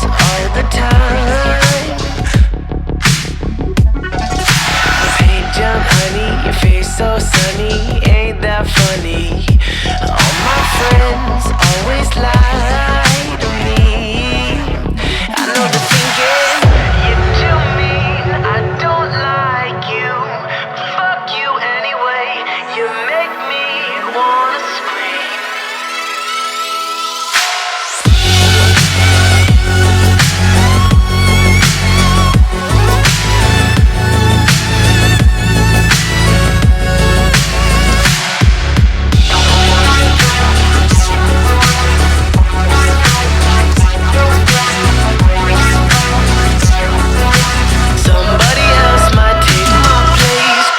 all the time. Paint jump, honey, your face so sunny, ain't that funny? All my friends always lie to me. I know they're thinking you're too mean, I don't like you. Fuck you anyway, you make me wanna scream. Somebody else might take my place.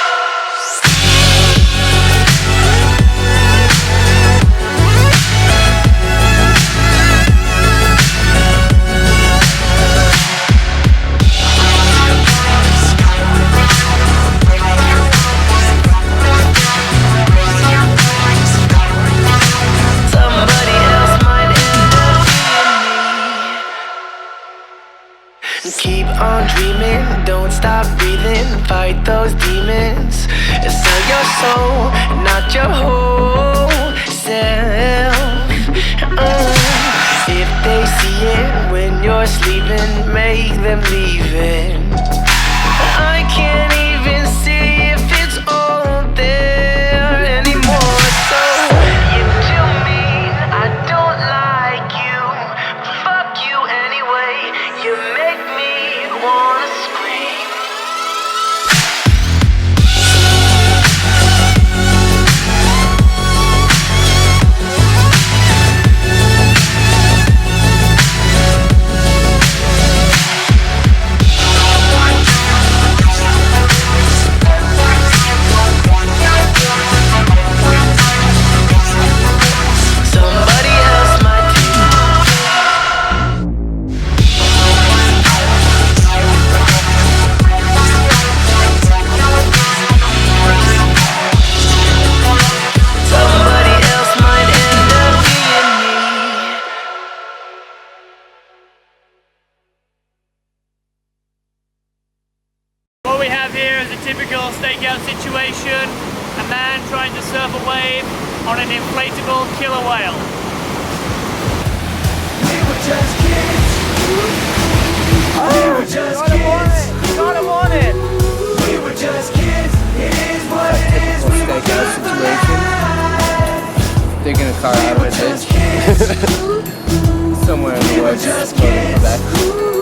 Somebody else might end up being me. Keep on dreaming, don't stop breathing, fight those demons. Sell your soul, not your whole self. If they see it when you're sleeping, make them leave it. I can't even see if it's all there anymore. So you're too mean, I don't like you. Fuck you anyway, you make me wanna scream. Somebody else might take my Somebody else might end up being me. What we have here is a typical stakeout situation. A man trying to surf a wave on an inflatable killer whale. We were just kids. We were just kids. Got him on it! We were just kids. It is what it is. We were Stakeout just situation. Digging a car out of a ditch. kids. Somewhere in the We were woods. just Close to kids. Quebec.